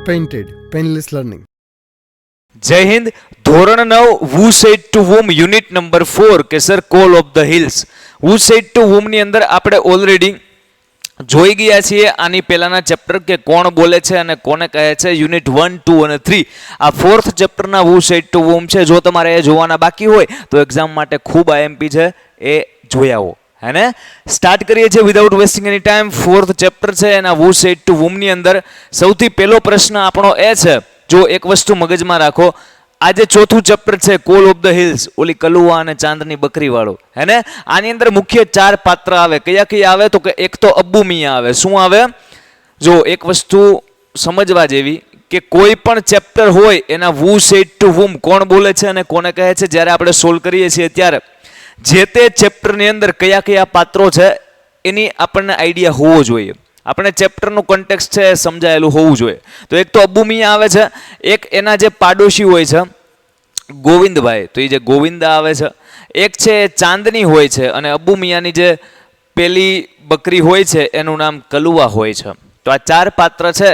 Painted, Painless Learning. જય હિન્દ. ધોરણ 9 વુ said to whom unit number 4 કે sir call of the hills. વુ said to whom ની અંદર આપણે ઓલરેડી જોઈ ગયા છીએ આની પહેલાના ચેપ્ટર કે કોણ બોલે છે અને કોને કહે છે. યુનિટ 1, 2 અને 3 આ ફોર્થ ચેપ્ટરના વુ સેડ ટુ વુમ છે. જો તમારે એ જોવાના બાકી હોય તો એક્ઝામ માટે ખૂબ આઈએમપી છે, એ જોઈ આવો. હે ને? સ્ટાર્ટ કરીએ છીએ વિધાઉટ વેસ્ટિંગ એની ટાઈમ. ફોર્થ ચેપ્ટર છે એના વુ સેડ ટુ વુમ ની અંદર સૌથી પહેલો પ્રશ્ન આપણો એ છે, જો એક વસ્તુ મગજમાં રાખો, આ જે ચોથું ચેપ્ટર છે કોલ ઓફ ધ હિલ્સ, ઓલી કલુઆ અને ચાંદની બકરી વાળું, હે ને? આની અંદર મુખ્ય 4 પાત્ર આવે. કયા કયા આવે? તો કે એક તો અબ્બુ મિયા આવે. શું આવે? જો એક વસ્તુ સમજવા જેવી કે કોઈ પણ ચેપ્ટર હોય એના વુ સેડ ટુ વુમ કોણ બોલે છે અને કોને કહે છે, જ્યારે આપણે સોલ્વ કરીએ છીએ ત્યારે જે તે ચેપ્ટરની અંદર કયા કયા પાત્રો છે એની આપણને આઈડિયા હોવો જોઈએ. આપણે ચેપ્ટરનું કન્ટેક્સ્ટ છે સમજાયેલું હોવું જોઈએ. તો એક તો અબ્બુ મિયા આવે છે, એક એના જે પાડોશી હોય છે ગોવિંદભાઈ, તો એ જે ગોવિંદા આવે છે, એક છે ચાંદની હોય છે, અને અબ્બુ મિયાની જે પેલી બકરી હોય છે એનું નામ કલુઆ હોય છે. તો આ 4 પાત્ર છે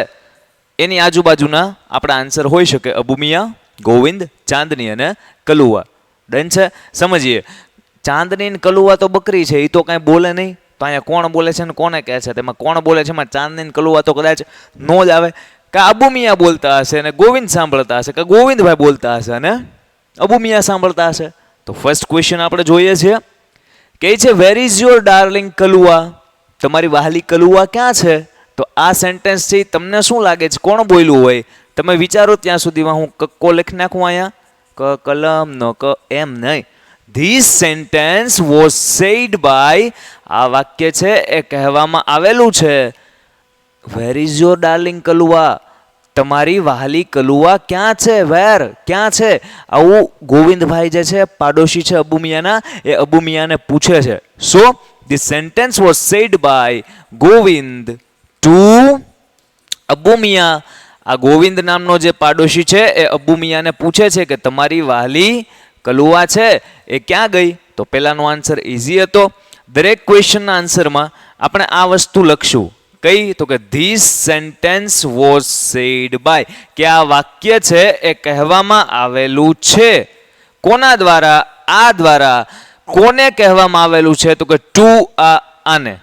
એની આજુબાજુના આપણા આન્સર હોઈ શકે અબ્બુ મિયા, ગોવિંદ, ચાંદની અને કલુઆ. ડન છે? સમજીએ. ચાંદની ને કલુઆ તો બકરી છે, એ તો કાંઈ બોલે નહીં. તો અહીંયા કોણ બોલે છે ને કોને કહે છે? તેમાં કોણ બોલે છે? એમાં ચાંદની ને કલુઆ તો કદાચ નો જ આવે. કે અબ્બુ મિયા બોલતા હશે અને ગોવિંદ સાંભળતા હશે, કે ગોવિંદભાઈ બોલતા હશે અને અબ્બુ મિયા સાંભળતા હશે. તો ફર્સ્ટ ક્વેશ્ચન આપણે જોઈએ છીએ. કહે છે where is your darling Kalua? તમારી વહાલી કલુઆ ક્યાં છે? તો આ સેન્ટેન્સ છે તમને શું લાગે છે કોણ બોલ્યું હોય? તમે વિચારો ત્યાં સુધીમાં હું કક્કો લખી નાખું અહીંયા. ક કલમ નો ક એમ નહીં. This sentence was said by, આ વાક્ય છે એ કહેવામાં આવેલું છે. Where is your darling Kalua? તમારી વહાલી કલુઆ ક્યાં છે? વેર, ક્યાં છે? આવું ગોવિંદભાઈ જે છે પાડોશી છે અબ્બુ મિયાના, એ અબ્બુ મિયાને પૂછે છે. So this sentence was said by Govind to Abbu Miya. આ ગોવિંદ નામનો જે પાડોશી છે એ અબ્બુ મિયાને પૂછે છે કે તમારી વહાલી કલુઆ છે એ ક્યાં ગઈ? તો પહેલાનો આન્સર ઇઝી હતો. દરેક ક્વેશ્ચનના આન્સરમાં આપણે આ વસ્તુ લખશું. કઈ? તો કે this sentence was said by, કે આ વાક્ય છે એ કહેવામાં આવેલું છે. કોના દ્વારા? આ દ્વારા. કોને કહેવામાં આવેલું છે? તો કે ટુ આને.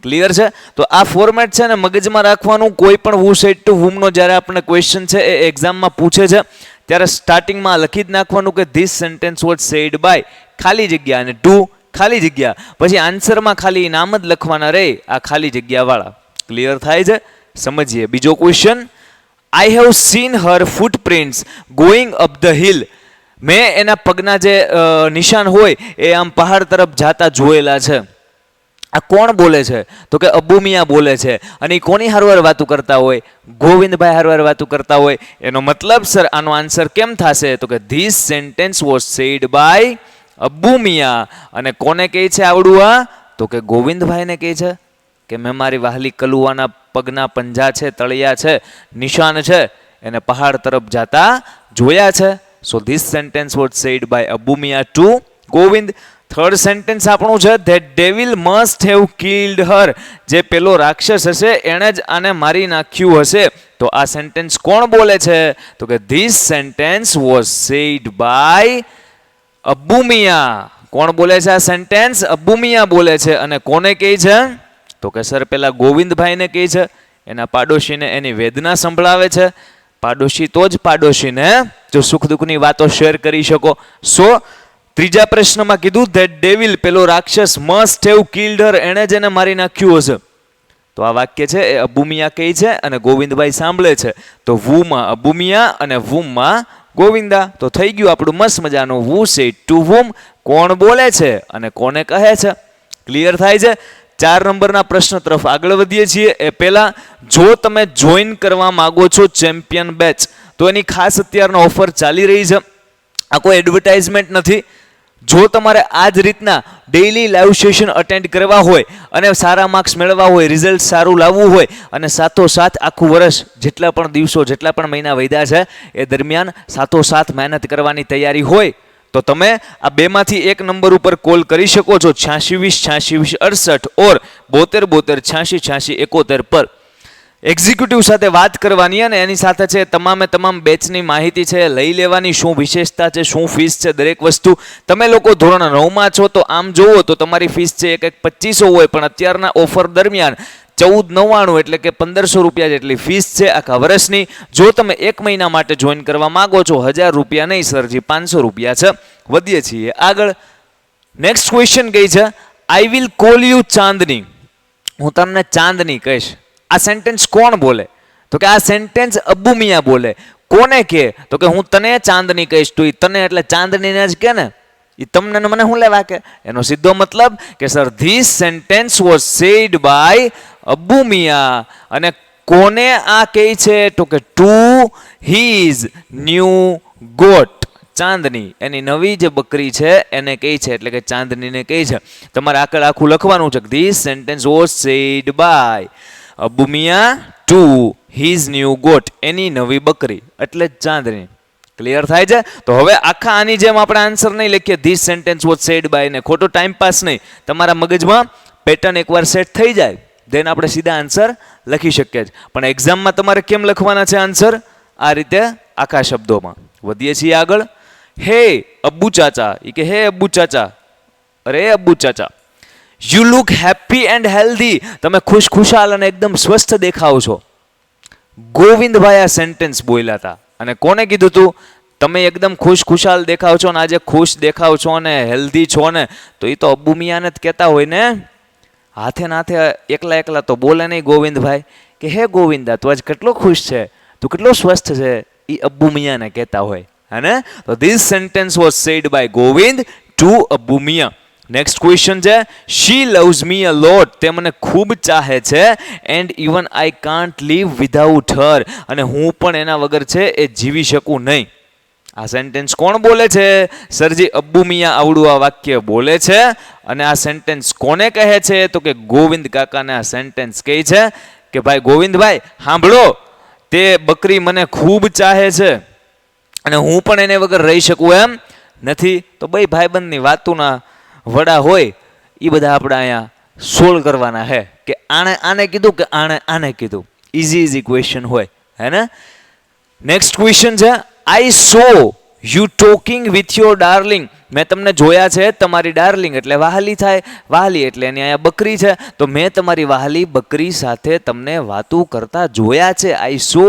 ક્લિયર છે? તો આ ફોર્મેટ છે ને મગજમાં રાખવાનું. કોઈ પણ વુ સેડ ટુ વુમનો જ્યારે આપણે ક્વેશ્ચન છે એ એક્ઝામમાં પૂછે છે ત્યારે સ્ટાર્ટિંગમાં લખી જ નાખવાનું કે this sentence was said by, ખાલી જગ્યા, અને ટુ ખાલી જગ્યા. પછી આન્સરમાં ખાલી નામ જ લખવાના રહે આ ખાલી જગ્યા વાળા. ક્લિયર થાય છે? સમજીએ. બીજો question. I have seen Har footprints going up the hill. મેં એના પગના જે નિશાન હોય એ આમ પહાડ તરફ જાતા જોયેલા છે. આ કોણ બોલે છે? તો કે અબ્બુ મિયા બોલે છે. અને એ કોની હારવાર વાતું કરતા હોય? ગોવિંદભાઈ હારવાર વાતું કરતા હોય. એનો મતલબ સર આનો આન્સર કેમ થશે? તો કે this sentence was said by Abbu Miya. અને કોને કહે છે આવડું આ? તો કે ગોવિંદભાઈને કહે છે કે મેં મારી વહાલી કલુઆના પગના પંજા છે, તળિયા છે, નિશાન છે, એને પહાડ તરફ જાતા જોયા છે. So this sentence was said by Abbu Miya to Govind. Third sentence આપણું છે that devil must have killed her. જે પેલો રાક્ષસ હશે એણે જ આને મારી નાખ્યું હશે. તો આ સેન્ટેન્સ કોણ બોલે છે? તો કે this sentence was said by Abbu Miya. કોણ બોલે છે આ સેન્ટેન્સ? અબ્બુ મિયા બોલે છે. અને કોને કહે છે? તો કે સર પેલા ગોવિંદભાઈને કહે છે. એના પાડોશીને એની વેદના સંભળાવે છે. પાડોશી તો જ પાડોશીને જો સુખ દુઃખની વાતો શેર કરી શકો. સો ત્રીજા પ્રશ્નમાં કીધું ધેટ ડેવિલ, પેલો રાક્ષસ, મસ્ટ હેવ કિલ્ડ હર, એણે જ એને મારી નાખ્યું હશે. તો આ વાક્ય છે એ અબ્બુ મિયા કહે છે અને ગોવિંદભાઈ સાંભળે છે. તો વુમાં અબ્બુ મિયા અને વુમમાં ગોવિંદા. તો થઈ ગયું આપણું મસ્ત મજાનું વુ સેડ ટુ વુમ, કોણ બોલે છે અને કોને કહે છે. ક્લિયર થાય છે? 4 નંબરના પ્રશ્ન તરફ આગળ વધીએ છીએ. એ પહેલા જો તમે જોઈન કરવા માંગો છો ચેમ્પિયન બેચ, તો એની ખાસ અત્યારનો ઓફર ચાલી રહી છે. આ કોઈ એડવર્ટાઇઝમેન્ટ નથી. જો તમારે આ જ રીતના ડેઇલી લાઈવ સેશન અટેન્ડ કરવા હોય અને સારા માર્ક્સ મેળવવા હોય, રિઝલ્ટ સારું લાવવું હોય અને સાથોસાથ આખું વર્ષ જેટલા પણ દિવસો, જેટલા પણ મહિના વધ્યા છે એ દરમિયાન સાથોસાથ મહેનત કરવાની તૈયારી હોય તો તમે આ બેમાંથી એક નંબર ઉપર કોલ કરી શકો છો 8620 8620 68 ઓર 72 72 86 86 71 પર. એક્ઝિક્યુટિવ સાથે વાત કરવાની અને એની સાથે છે તમામે તમામ બેચની માહિતી છે લઈ લેવાની, શું વિશેષતા છે, શું ફીસ છે, દરેક વસ્તુ. તમે લોકો ધોરણ 9માં છો તો આમ જોવો તો તમારી ફીસ છે એક 2500 હોય, પણ અત્યારના ઓફર દરમિયાન 1499 એટલે કે 1500 રૂપિયા જેટલી ફીસ છે આખા વર્ષની. જો તમે 1 મહિના માટે જોઈન કરવા માંગો છો 1000 રૂપિયા નહીં સરજી, 500 રૂપિયા છે. વધીએ છીએ આગળ. નેક્સ્ટ ક્વેશ્ચન કઈ છે, આઈ વિલ કોલ યુ ચાંદની, હું તમને ચાંદની કહીશ. આ સેન્ટેન્સ કોણ બોલે? તો કે આ સેન્ટેન્સ અબ્બુ મિયા બોલે. કોને કે? તો કે હું તને ચાંદની કહીશ. તો એ તને એટલે ચાંદનીને જ કે ને, એ તમને ને મને શું લેવા કે? એનો સીધો મતલબ કે sir this sentence was said by Abbu Miya. અને કોને આ કહે છે? તો કે to his new goat, Chandni એની નવી જે બકરી છે એને કહે છે, એટલે કે ચાંદનીને કહે છે. તમારે આગળ આખું લખવાનું છે, this sentence was said by Abbu Miya to his new goat, એની નવી બકરી એટલે ચાંદની. ક્લિયર થાય છે? તો હવે આખા આની જેમ આપણે આન્સર નહીં લખીએ this sentence was said by ને, ખોટો ટાઈમ પાસ નહીં. તમારા મગજમાં પેટર્ન એકવાર સેટ થઈ જાય દેન આપણે સીધા આન્સર લખી શકીએ છીએ. પણ એક્ઝામમાં તમારે કેમ લખવાના છે આન્સર? આ રીતે આખા શબ્દોમાં. વધીએ છીએ આગળ. હે અબ્બુ ચાચા, એ કે હે અબ્બુ ચાચા, અરે Abbu Chacha, you look happy and healthy, તમે ખુશખુશાલ અને એકદમ સ્વસ્થ દેખાવ છો. ગોવિંદભાઈ આ સેન્ટેન્સ બોલ્યા હતા. અને કોને કીધું તું? તમે એકદમ ખુશખુશાલ દેખાવ છો ને આજે ખુશ દેખાવ છો ને હેલ્ધી છો ને, તો એ તો અબ્બુ મિયાને જ કહેતા હોય ને. હાથે નાથે એકલા એકલા તો બોલે નહીં ગોવિંદભાઈ કે હે ગોવિંદા તું આજ કેટલો ખુશ છે, તું કેટલો સ્વસ્થ છે, એ અબ્બુ મિયાને કહેતા હોય. હે? તો this sentence was said by Govind to Abbu Miya. Next question છે, શી લવ્સ મી અ લોટ, તે મને ખૂબ ચાહે છે, and even I can't leave without her, અને હું પણ એના વગર છે એ જીવી શકું નહીં. આ સેન્ટેન્સ કોણ બોલે છે? સરજી અબ્બુ મિયા આવડું આ વાક્ય બોલે છે. અને આ સેન્ટેન્સ કોને કહે છે? તો કે ગોવિંદ કાકાને આ સેન્ટેન્સ કહે છે કે ભાઈ ગોવિંદભાઈ સાંભળો, તે બકરી મને ખૂબ ચાહે છે અને હું પણ એને વગર રહી શકું એમ નથી. તો ભાઈ ભાઈબંધની વાતોના વડા હોય એ બધા આપણે અહીંયા સોલ્વ કરવાના છે કે આણે આને કીધું કે આને કીધું. ઇઝી ક્વેશ્ચન હોય, હે ને? નેક્સ્ટ ક્વેશ્ચન છે, I saw you talking with your darling, મેં તમને જોયા છે, તમારી ડાર્લિંગ એટલે વાહલી થાય, વાહલી એટલે એની અહીંયા બકરી છે, તો મેં તમારી વાહલી બકરી સાથે તમને વાતું કરતા જોયા છે. I saw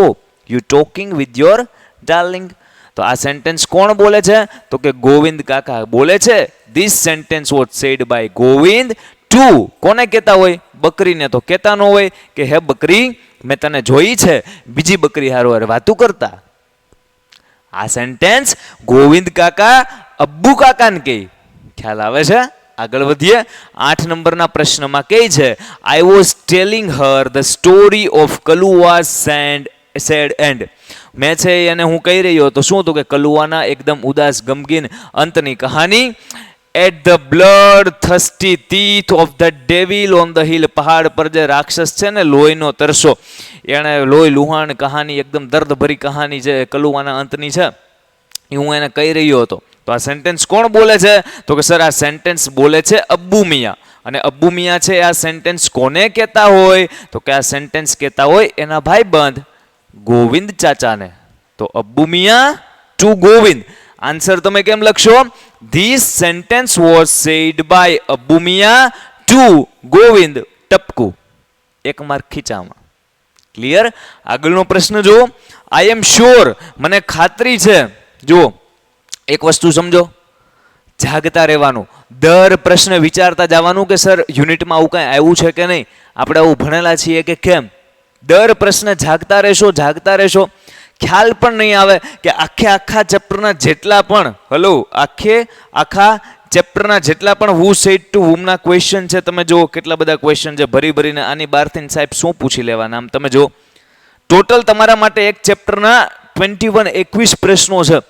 you talking with your darling. તો આ સેન્ટેન્સ કોણ બોલે છે? તો કે ગોવિંદ કાકા બોલે છે. This sentence was said by Govind to, કોને કહેતા હોય? બકરીને તો કહેતા ન હોય કે હે બકરી મેં તને જોઈ છે બીજી બકરી હારો વાતું કરતા. આ સેન્ટેન્સ ગોવિંદ કાકા અબ્બુ કાકાને કહે. ખ્યાલ આવે છે? આગળ વધીએ. 8 નંબરના પ્રશ્નમાં કહે છે, I was telling her the story of Kalua's sad end, મેં છે એને હું કહી રહ્યો હતો શું? તો કે કલુઆના એકદમ ઉદાસ ગમગીન અંતની કહાની. At the bloodthirsty teeth of the devil on the hill, પહાડ પર જે રાક્ષસ છે ને લોહીનો તરસો, એણે લોહી લુહાણ કહાની, એકદમ દર્દભરી કહાની જે કલુઆના અંતની છે એ હું એને કહી રહ્યો હતો. તો આ સેન્ટેન્સ કોણ બોલે છે? તો કે સર આ સેન્ટેન્સ બોલે છે અબ્બુ મિયા. અને અબ્બુ મિયા છે આ સેન્ટેન્સ કોને કહેતા હોય? તો કે આ સેન્ટેન્સ કહેતા હોય એના ભાઈબંધ ગોવિંદ ચાચાને. તો અબ્બુ મિયા ટુ ગોવિંદ. આન્સર તમે કેમ લખશો? This sentence was said by Abbu Miya to Govind ટપકુ, 1 માર્ક ખીચામાં. ક્લિયર? આગળનો પ્રશ્ન જુઓ. આઈ એમ શ્યોર, મને ખાતરી છે. જુઓ એક વસ્તુ સમજો, જાગતા રહેવાનું, દર પ્રશ્ન વિચારતા જવાનું કે સર યુનિટમાં આવું કાંઈ આવ્યું છે કે નહીં, આપણે આવું ભણેલા છીએ કે કેમ. દર પ્રશ્ન જાગતા રહેશો, ખ્યાલ પણ નહીં આવે કે આખા ચેપ્ટરના જેટલા પણ આખા ચેપ્ટરના જેટલા પણ વુ સેડ ટુ વુમના ક્વેશ્ચન છે, તમે જુઓ કેટલા બધા ક્વેશ્ચન છે ભરીને. આની બહારથી સાહેબ શું પૂછી લેવાના આમ તમે જુઓ. ટોટલ તમારા માટે એક ચેપ્ટરના 21 પ્રશ્નો છે.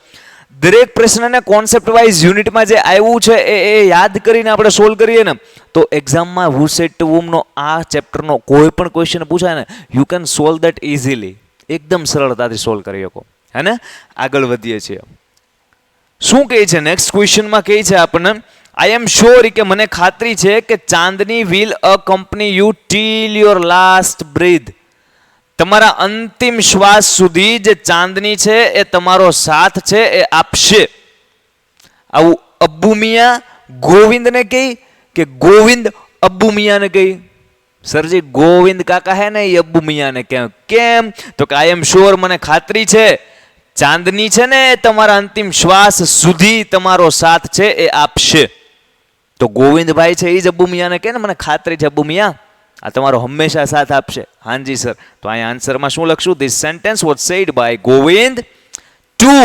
દરેક પ્રશ્નને કોન્સેપ્ટ વાઇઝ યુનિટમાં જે આવ્યું છે એ યાદ કરીને આપણે સોલ્વ કરીએ ને તો એક્ઝામમાં વુ સેડ ટુ વુમનો આ ચેપ્ટરનો કોઈ પણ ક્વેશ્ચન પૂછાય ને you can solve that easily, એકદમ સરળતાથી સોલ્વ કરી શકો. હે ને? આગળ વધીએ છીએ. શું કહે છે નેક્સ્ટ ક્વેશ્ચનમાં? કહે છે આપણને, આઈ એમ શ્યોર, કે મને ખાતરી છે કે Chandni will accompany you till your last breath, તમારા અંતિમ શ્વાસ સુધી જે ચાંદની છે એ તમારો સાથ છે એ આપશે. આવું અબ્બુ મિયા ગોવિંદને કહી કે ગોવિંદ અબ્બુ મિયાને કહી? સરજી ગોવિંદ કાકા હે ને એ અબ્બુ મિયાને કેમ? તો કે આઈ એમ શ્યોર, મને ખાતરી છે ચાંદની છે ને તમારા અંતિમ શ્વાસ સુધી તમારો સાથ છે એ આપશે. તો ગોવિંદભાઈ છે એ જ અબ્બુ મિયાને કહે ને મને ખાતરી છે અબ્બુ મિયા આ તમારો હંમેશા સાથ આપશે. હાજી સર. તો અહીંયા આન્સરમાં શું લખશું? This sentence was said by Govind to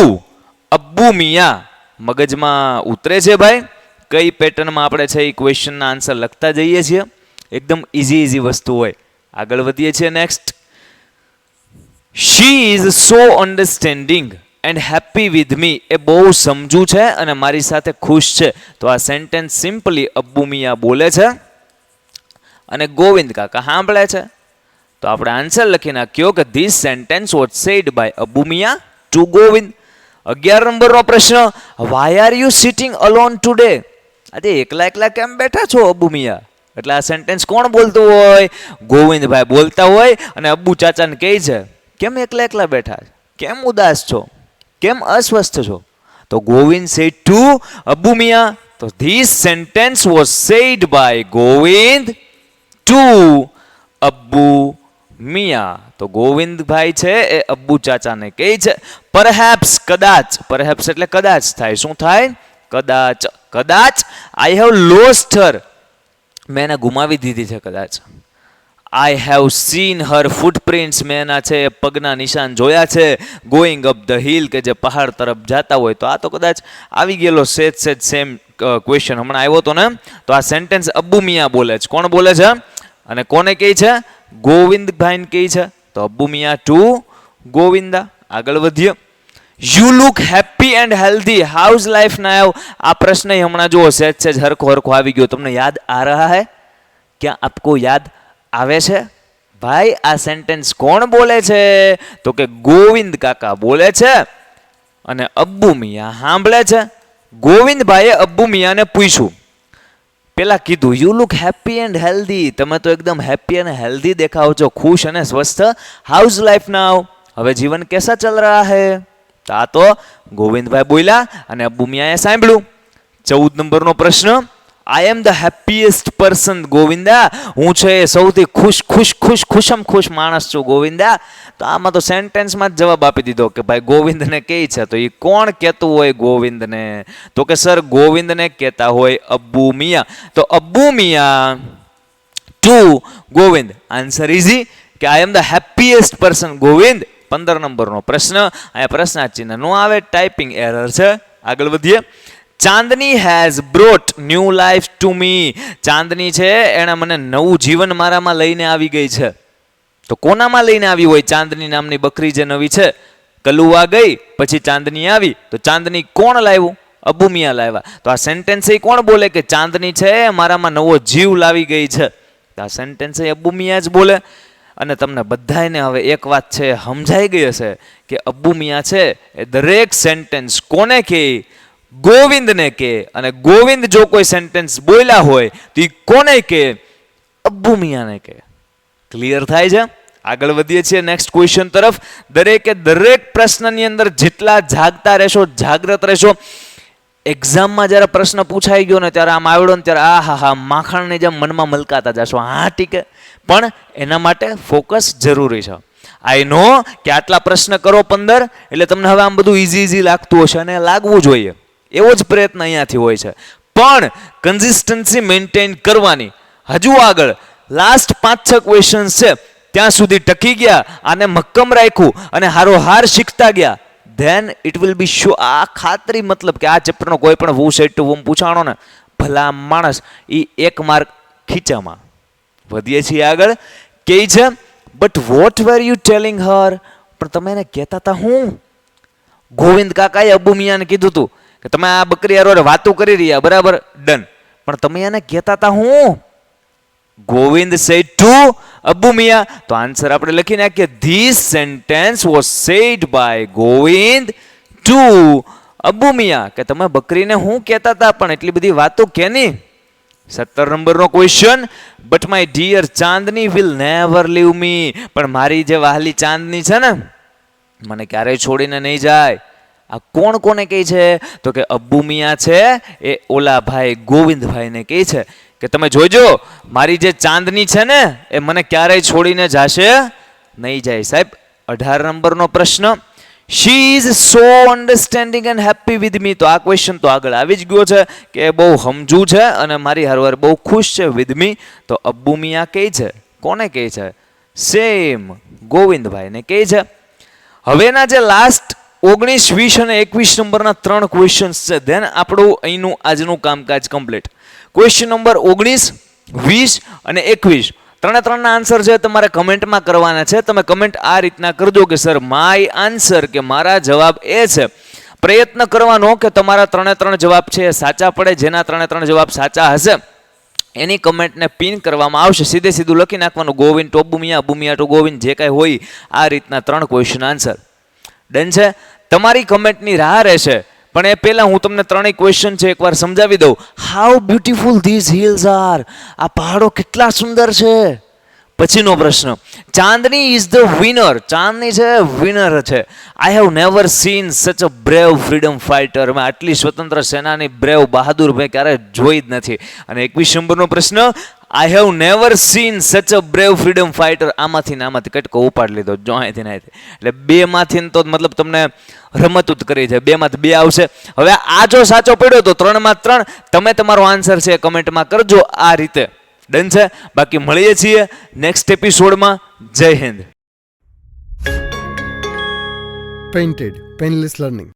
Abbu Miya. મગજમાં ઉતરે છે ભાઈ? કઈ પેટર્નમાં આપણે છે એ ક્વેશ્ચનના આન્સર લખતા જઈએ છીએ. એકદમ ઇઝી વસ્તુ હોય. આગળ વધીએ છીએ. Next, she is so understanding and happy with me. એ બહુ સમજુ છે અને મારી સાથે ખુશ છે. તો આ સેન્ટેન્સ સિમ્પલી અબ્બુ મિયા બોલે છે અને ગોવિંદ કાકા સાંભળે છે. તો આપણે આન્સર લખી નાખ્યો કે this sentence was said by Abbu Miya to Govind. 11 નંબરનો પ્રશ્ન, why are you sitting alone today? આજે એકલા કેમ બેઠા છો અબ્બુ મિયા? એટલે આ સેન્ટેન્સ કોણ બોલતું હોય? ગોવિંદભાઈ બોલતા હોય અને અબ્બુ ચાચાને કહે છે કેમ એકલા બેઠા, કેમ ઉદાસ છો, કેમ અસ્વસ્થ છો? તો ગોવિંદ સેડ ટુ અબ્બુ મિયા. તો this sentence was said by Govind to Abbu Miya. તો ગોવિંદભાઈ છે એ અબ્બુ ચાચાને કહે છે પરહેપ્સ, કદાચ. પરહેપ્સ એટલે કદાચ થાય. શું થાય? કદાચ આઈ હેવ લોસ્ટ હર. મેં એને ગુમાવી દીધી છે કદાચ. I have seen Har footprints. મેં એના છે પગના નિશાન જોયા છે. ગોઈંગ અપ ધ હિલ, કે જે પહાડ તરફ જતા હોય. તો આ તો કદાચ આવી ગયેલો સેમ ક્વેશ્ચન હમણાં આવ્યો હતો ને. તો આ સેન્ટેન્સ અબ્બુ મિયા બોલે છે. કોણ બોલે છે અને કોને કહે છે? ગોવિંદભાઈને કહે છે. તો અબ્બુ મિયા ટુ ગોવિંદા. આગળ વધીએ. You look happy and healthy, how's life now. આ પ્રશ્ન હમણાં જુઓ સેજ હરખો આવી ગયો. તમને યાદ આ રહા હૈ? ક્યાં આપકો યાદ આવે છે? ભાઈ આ સેન્ટેન્સ કોણ બોલે છે? તો કે ગોવિંદ કાકા બોલે છે અને અબ્બુ મિયા સાંભળે છે. ગોવિંદભાઈએ અબ્બુ મિયાને પૂછ્યું, પેલા કીધું you look happy and healthy, તમે તો એકદમ હેપી અને હેલ્ધી દેખાવ છો, ખુશ અને સ્વસ્થ. હાઉઝ લાઈફ નાવ, હવે જીવન કેસા ચલ રહા હૈ? તો આ તો ગોવિંદભાઈ બોલ્યા અને અબ્બુ મિયાએ સાંભળ્યું. 14 નંબરનો પ્રશ્ન, I am the happiest person Govinda. હું છે સૌથી ખુશ માણસ છું ગોવિંદા. તો આમાં તો સેન્ટેન્સમાં જ જવાબ આપી દીધો કે ભાઈ ગોવિંદને કહે છે. તો એ કોણ કહેતું હોય ગોવિંદને? તો કે સર ગોવિંદને કહેતા હોય અબ્બુ મિયા. તો Abbu Miya to Govind. Answer easy કે I am the happiest person Govind. 15 નંબરનો પ્રશ્ન. અહીંયા પ્રશ્નાર્થ ચિહ્ન નો આવે, ટાઈપિંગ એરર છે. આગળ વધીએ. Chandni has brought new life to me. Chandni છે એણે મને નવું જીવન મારામાં લઈને આવી ગઈ છે. તો કોનામાં લઈને આવી હોય? ચાંદની નામની બકરી જે નવી છે, કલુઆ ગઈ પછી ચાંદની આવી. તો ચાંદની કોણ લાવ્યું? અબ્બુ મિયા લાવ્યા. તો આ સેન્ટેન્સ એ કોણ બોલે કે ચાંદની છે મારામાં નવો જીવ લાવી ગઈ છે? આ સેન્ટેન્સ એ અબ્બુ મિયા જ બોલે. અને તમને બધાને હવે એક વાત છે સમજાઈ ગઈ હશે કે અબ્બુ મિયા છે એ દરેક સેન્ટેન્સ કોને કહે? ગોવિંદને કહે. અને ગોવિંદ જો કોઈ સેન્ટેન્સ બોલ્યા હોય તો એ કોને કહે? અબ્બુ મિયાને કહે. ક્લિયર થાય છે? આગળ વધીએ છીએ નેક્સ્ટ ક્વેશ્ચન તરફ. દરેક પ્રશ્નની અંદર જેટલા જાગતા રહેશો, જાગ્રત રહેશો, એક્ઝામમાં જ્યારે પ્રશ્ન પૂછાઈ ગયો ને ત્યારે આમ આવડો ને ત્યારે હા માખણની જેમ મનમાં મલકાતા જશો. હા ઠીક છે, પણ એના માટે ફોકસ જરૂરી છે. આઈ નો કે આટલા પ્રશ્ન કરો 15 એટલે તમને હવે આમ બધું ઇઝી લાગતું હશે અને લાગવું જોઈએ. એવો જ પ્રયત્ન અહીંયાથી હોય છે. પણ કન્સિસ્ટન્સી મેન્ટેન કરવાની. હજુ આગળ લાસ્ટ 5-6 ક્વેશ્ચન્સ છે ત્યાં સુધી ટકી ગયા અને મક્કમ રાખ્યું અને હારોહાર શીખતા ગયા, then it will be show. આ ખાતરી, મતલબ કે આ ચેપ્ટરનો કોઈ પણ વુ સેટ ટુ વૂમ પૂછાણો ને ભલા માણસ એ 1 માર્ક ખીચામાં. વધીએ છીએ આગળ. કે છે but what were you telling her? પણ તમે એને કહેતા હતા હું? ગોવિંદ કાકાએ અબ્બુ મિયાને કીધું હતું કે તમે આ બકરી હારે વાતો કરી રહ્યા, બરાબર, ડન, પણ તમે એને કહેતા હતા હું? Govind said to Abbu Miya. તો આન્સર આપણે લખી નાખીએ this sentence was said by Govind to Abbu Miya. કે તમે બકરીને હું કહેતા હતા પણ એટલી બધી વાતો કેની? 17 નંબરનો question, but my dear Chandni will never leave me, પણ મારી જે વહાલી ચાંદની છે ને મને ક્યારેય છોડીને નહીં જાય. આ કોણ કોને કહે છે? તો કે અબ્બુ મિયા છે એ ઓલા ભાઈ ગોવિંદભાઈને કહે છે કે તમે જોજો મારી જે ચાંદની છે ને એ મને ક્યારેય છોડીને જાશે નહીં જાય. સાહેબ 18 નંબરનો પ્રશ્ન, she is so understanding and happy with me. તો આ ક્વેશ્ચન તો આગળ આવી જ ગયો છે કે એ બહુ સમજુ છે અને મારી હારવાર બહુ ખુશ છે વિથ મી. તો અબ્બુ મિયા કહે છે. કોને કહે છે? સેમ ગોવિંદભાઈને કહે છે. હવેના જે લાસ્ટ 19, 20 અને 21 નંબરના 3 ક્વેશ્ચન્સ છે, ધેન આપણું અહીંનું આજનું કામકાજ કમ્પ્લીટ. ક્વેશ્ચન નંબર 19, 20 અને 21 ત્રણના આન્સર છે તમારે કમેન્ટમાં કરવાના છે. તમે કમેન્ટ આ રીતના કરજો કે સર માય આન્સર, કે મારા જવાબ એ છે. પ્રયત્ન કરવાનો કે તમારા 3 જવાબ છે એ સાચા પડે. જેના 3 જવાબ સાચા હશે એની કમેન્ટને પિન કરવામાં આવશે. સીધું લખી નાખવાનું ગોવિંદ ટુ અબ્બુમિયા, અબ્બુમિયા ટુ ગોવિંદ, જે કાંઈ હોય આ રીતના 3 ક્વેશ્ચન આન્સર. ડન છે? તમારી કમેન્ટની રાહ રહેશે. પણ એ પહેલા હું તમને 3 ક્વેશ્ચન છે એકવાર સમજાવી દઉં. How beautiful these hills are. આ પહાડો કેટલા સુંદર છે. પછીનો પ્રશ્ન, Chandni is the winner. Chandni છે વિનર છે. આઈ હેવ નેવર સીન સચ અ બ્રેવ ફ્રીડમ ફાઇટર. મેં આટલી સ્વતંત્ર સેનાની બ્રેવ બહાદુર ભાઈ ક્યારે જોઈ જ નથી. અને 21 નંબરનો પ્રશ્ન, આઈ હેવ નેવર સીન સચ અ બ્રેવ ફ્રીડમ ફાઇટર. આમાંથી ને આમાંથી કટકો ઉપાડી લીધો, જો અહીંથી ને અહીંથી. એટલે 2 માંથી તો મતલબ તમને રમત કરી છે. 2 માંથી 2 આવશે. હવે આ જો સાચો પડ્યો તો 3 માં 3. તમે તમારો આન્સર છે કમેન્ટમાં કરજો આ રીતે. ડન છે? બાકી મળીએ છીએ નેક્સ્ટ એપિસોડમાં. જય હિન્દ. Painted, Painless Learning.